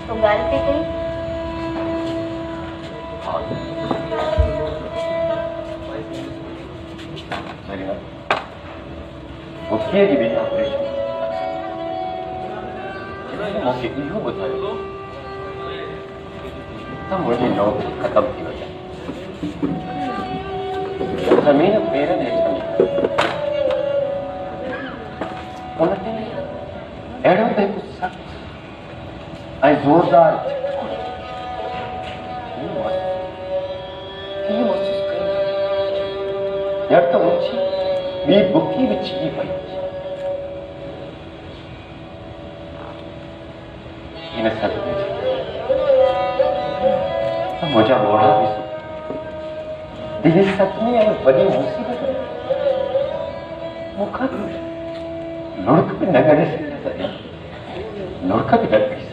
तो गाल पे गई। मुख्य जी भी ऑपरेशन मौके इहो ॿुधायो त मुंहिंजी नौकरी ख़त्म थी वई आहे। ज़मीन पेरनि हेठि उन ते अहिड़ो त हिकु सख़्तु ऐं ज़ोरदार कीअं महसूस कई ॼण त मुंहिंजी ॿी बुकी बि छिॼी पई। इन सदमे त मुंहिंजा मोड़ा बि दिलि सदमे ऐं वॾी मुसीबत मूंखां लुड़क बि न करे सघिया लुड़क बि न करी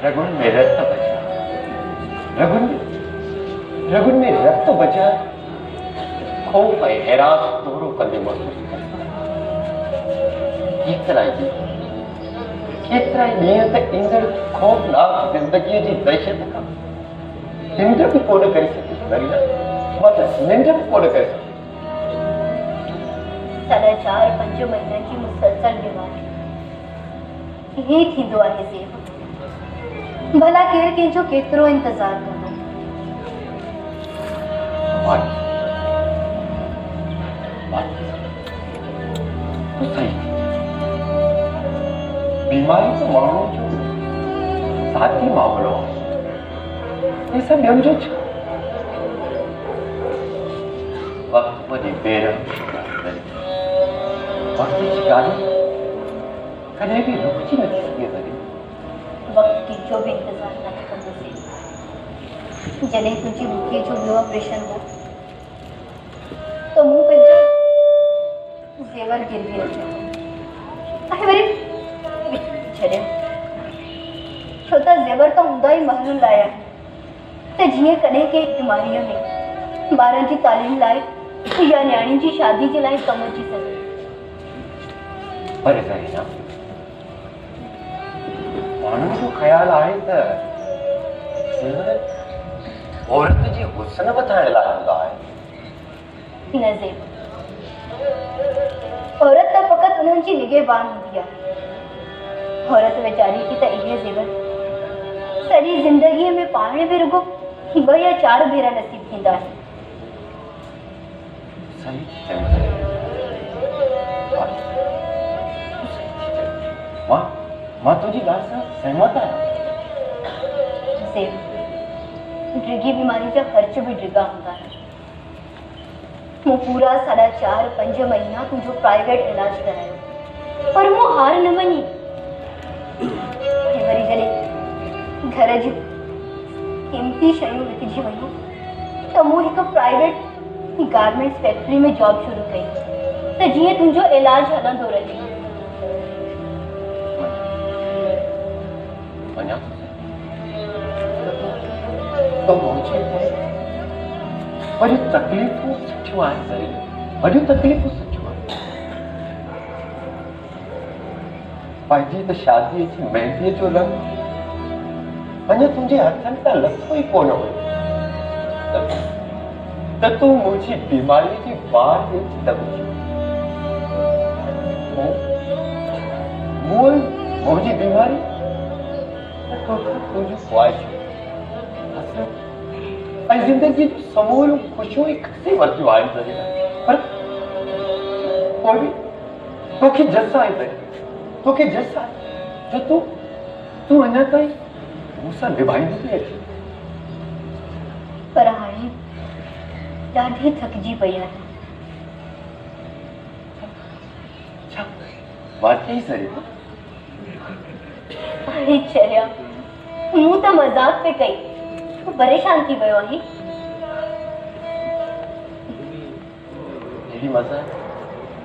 रगुन में रक्त बचा रगुन में रक्त बचा खौफ ऐं हैरान दोहरो कंदे महसूस कर केतिरा ई ॾींहं त ईंदड़ खौफनाक ज़िंदगीअ जी दहशत खां निंड बि कोन करे सघी वरीना मां त निंड बि कोन करे सघी। 4-5 महीननि जी मुसलसल बीमारी इहे थींदो आहे ज़ेब। भला केरु कंहिंजो केतिरो इंतज़ार कंदो। बीमारी तो माण्हू जो साथी मामलो आहे। ये सब ॿियनि जो छा वक़्त वरी बेरहम वक़्त जी ॻाल्हि कॾहिं बि रुकिजी नथी सघे वरी। वक़्त जो बि इंतज़ार न कंदोसीं। जॾहिं तुंहिंजी बुकीअ जो ॿियो ऑपरेशन हो त मूं पंहिंजा ज़ेवर गिरवी रखिया ऐं वरी छॾिया छो त ज़ेवर त हूंदा ई महल लाइ आहे त जीअं कॾहिं कंहिं बीमारीअ में ॿारनि जी तालीम लाइ या न्याणी जी शादी जे लाइ कमु अची सघे। पर ज़रीना माण्हुनि जो ख़्यालु आहे त ज़ेवर औरत जे हुस्न वधाइण लाइ हूंदा आहिनि। न ज़ेब औरत त फ़क़ति उन्हनि जी निगहबान हूंदी आहे। औरत वीचारी खे त इहे ज़ेवर सॼी ज़िंदगीअ में पाण बि रुगो 2 या 4 भेरा नसीब थींदा आहिनि। सही मां तुंहिंजी ॻाल्हि सां सहमत आहियां। ज़ेब ड्रिगी बीमारी जा ख़र्च बि ड्रिगा हूंदा आहिनि। मूं पूरा 4.5 महीना तुंहिंजो प्राइवेट इलाज करायो पर मूं हार न मञी। वरी जॾहिं घर जी क़ीमती शयूं विकिजी वयूं त मूं हिकु प्राइवेट गारमेंट्स फैक्ट्री में जॉब शुरू कई त जीअं तुंहिंजो इलाज हलंदो रहे। तो मुझे वॾियूं तकलीफ़ूं सुठियूं आहिनि सही वॾियूं तकलीफ़ूं सुठियूं आहिनि। पंहिंजी त शादीअ जी मेहंदीअ जो रंग अञा तुंहिंजे हथनि खां लथो ई कोन हुयो त तूं मुंहिंजी बीमारीअ जी बाहि जे दॿी मुंहिंजी बीमारी तुंहिंजूं ख़्वाहिशूं ऐं ज़िंदगी जूं समूरियूं ख़ुशियूं ई खसी वरितियूं आहिनि पर पोइ बि तोखे जस आहे तोखे जस आहे जो तूं अञा ताईं मूंसां निभाईंदी थी अची। पर हाणे ॾाढी थकिजी पई आहियां। छा वाकई सही अरे चरिया मूं त मज़ाक पे कई तूं परेशान थी वियो आहीं। अहिड़ी मज़ाक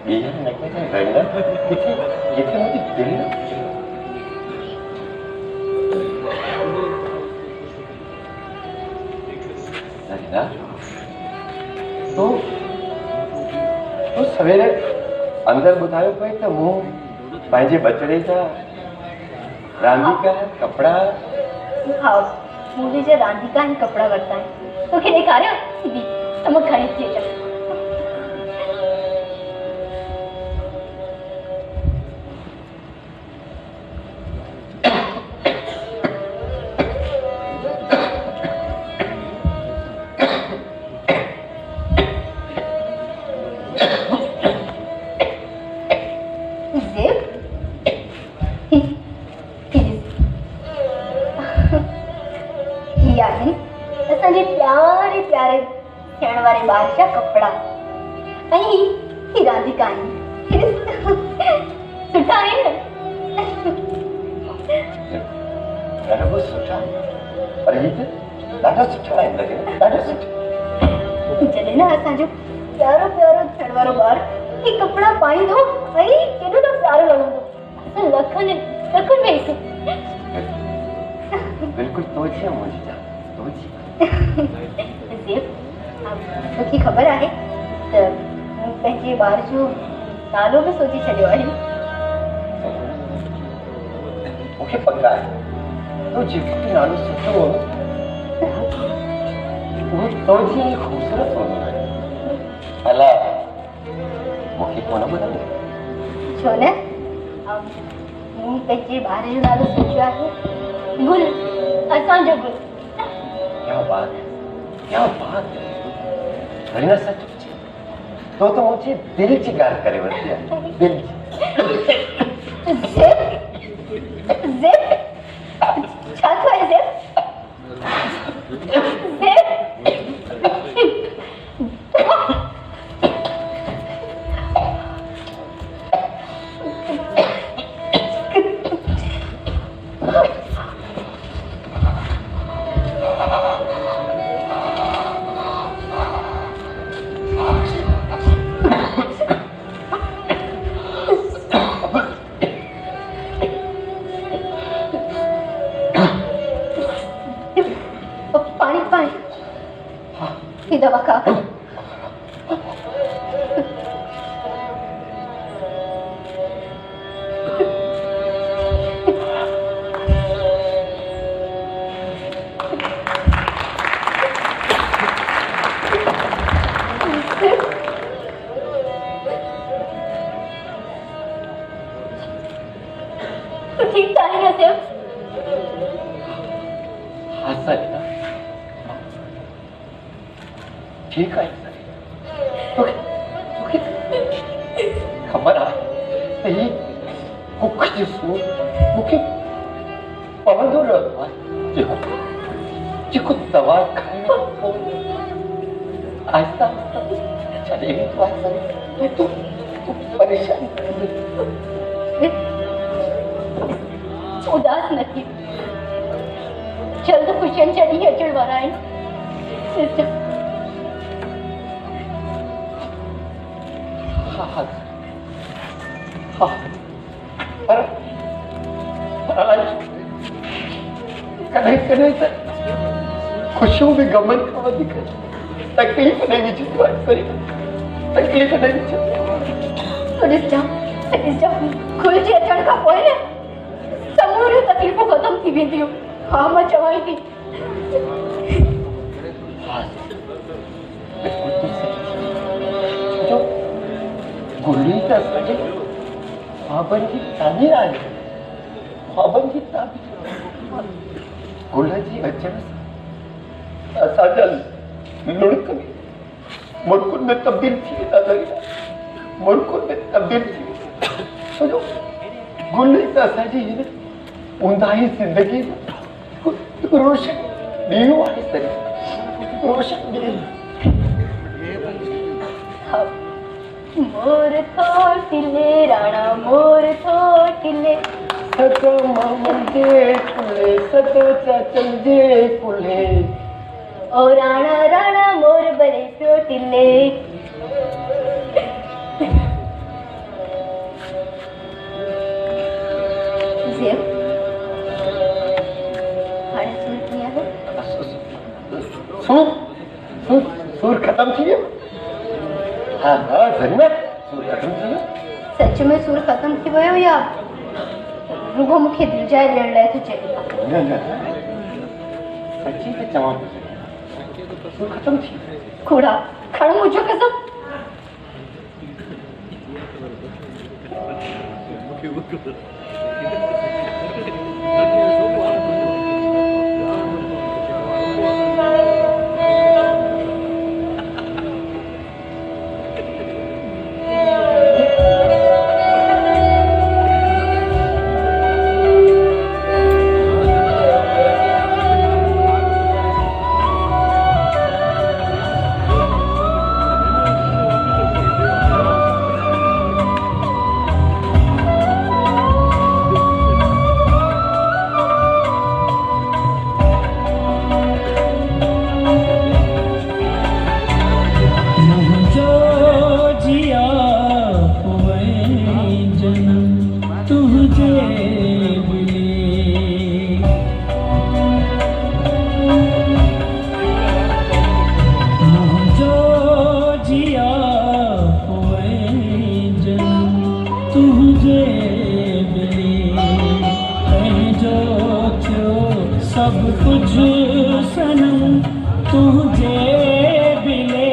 ॿीहर न कजे रंगन किथे मुंहिंजी दिलि सरीना तो सवेरे अंदर ॿुधायो पए त मूं पंहिंजे बचड़े जा रांदीका कपिड़ा हा मुंहिंजे जे रांदीका आहिनि कपिड़ा वरिता आहिनि तोखे ॾेखारियो दी त मां खणी थी अचां असांजे प्यारे प्यारे थियण वारे ॿार जा कपिड़ा ऐं ही रांदीका आहिनि सुठा आहिनि ॾाढो सुठा पर ही त ॾाढा सुठा आहिनि लॻे ॾाढा सुठा जॾहिं न असांजो प्यारो प्यारो थियण वारो ॿार ही कपिड़ा पाईंदो ऐं केॾो न प्यारो लॻंदो असां लखनि लखनि में हिकु बिल्कुलु तोजी मुंहिंजी जान तोजी तोखे ख़बर आहे त मूं पंहिंजे ॿार जो नालो बि सोचे छॾियो आहे मूंखे पक आहे तो जेको बि नालो सुठो हो वो तोजी ख़ूबसूरत हूंदो आहे अला मूंखे कोन ॿुधायो छो न मूं पंहिंजे ॿार जो नालो सोचियो आहे गुल असांजो गुल क्या बात वरीना सच तो मुझे दिल की ॻाल्हि करे वरिती आहे दिल ज़िप ज़िप छा थियो आहे ज़िप ज़िप दवा खा ठीक था है सिर्फ ठीक है खबर आहे त ही कुख जो सूर मूंखे पवंदो रहंदो आहे जेको दवा खाइण खां पोइ आहिस्ता आहिस्ता छॾे वेंदो आहे शरीर तूं परेशान उदास न थी जल्द खुशियनि जा ॾींहं अचण वारा आहिनि कॾहिं कॾहिं त ख़ुशियूं बि गमनि खां वधीक तकलीफ़ ॾेई विझंदियूं आहिनि तकलीफ़ ॾेई विझंदियूं खुल जे अचण खां पोइ न समूरियूं तकलीफ़ूं ख़तम थी वेंदियूं हा मां चवां थी गुल्ली त असांजे ख्वाबनि जी तामीर आहे ख्वाबनि जी तामीर गुल जी अचण सां असांजा लुड़क मुल्कुनि में तब्दील थी वेंदा मुल्कुनि में तब्दील थी वेंदा गुल त असांजी हिन ऊंदाही ज़िंदगी हिकु रोशन ॾींहुं आहे रोशन ॾींहुं मोर थोटिले राणा मोर थोटिले सतो मामन जे कुले सतो चाचन जे कुले ओ राणा राणा मोर बरे थोटिले हाणे सुर कीअं आहे सूर खत्म थी वियो हाँ हाँ ज़रूर सूर खत्म थी वियो सच में सुर खत्म थी वयो या रुगो मुखे दिल जाए लेण लाए तुझे न न सच्ची ते चवां सुर खत्म थी कूड़ा खड़ मुझो कसम सब कुछ सनम तुझे बिले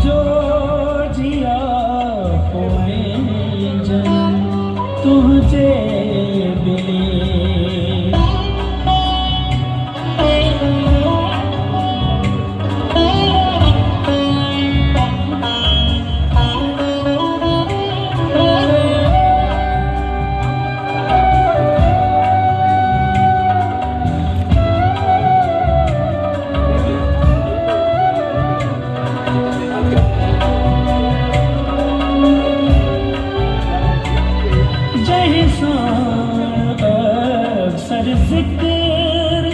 जो जिया पोए जन्म तुझे बिले जिक्र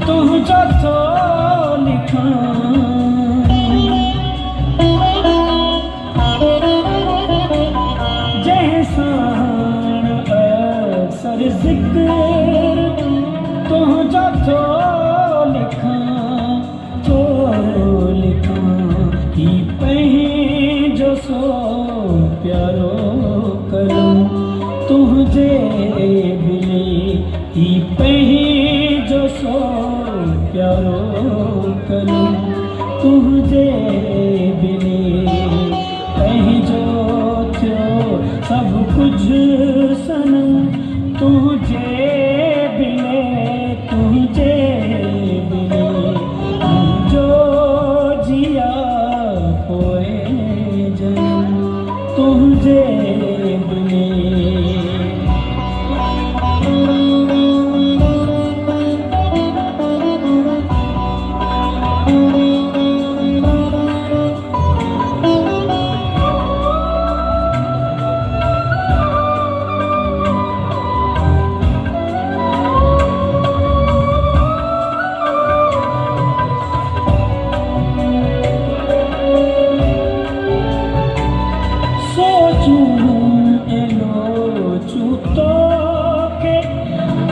तुझा तो लिखा जैसा अक्सर जिक्र तुझा तो लिखा ही पही जो सो प्यारो करो तुझे बिले ही पही जो सो प्यारो करूं तुझे बिले कहीं जो थियो सब कुछ सनम तुझे बिले जो जिया पोए जन्म तुझे बिले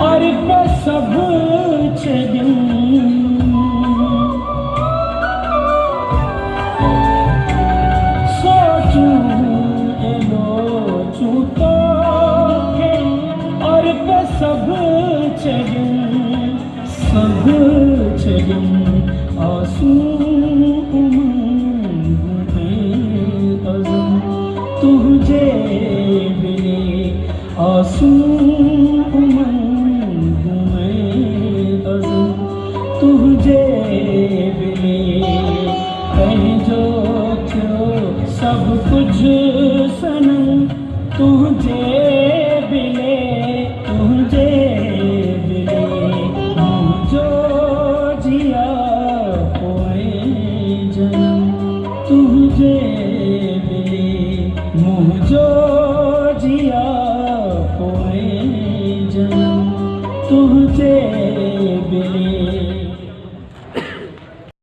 और सब छॾियूं सोचूं एलोचूं तोखे और सब छॾियूं आंसू उमंग अज़म तुझे बिले आंसू तुझे बिले कहीं जो थियो सब कुछ सनम तुझे बिले जो जिया पोए जन्म तुझे बिले मुझो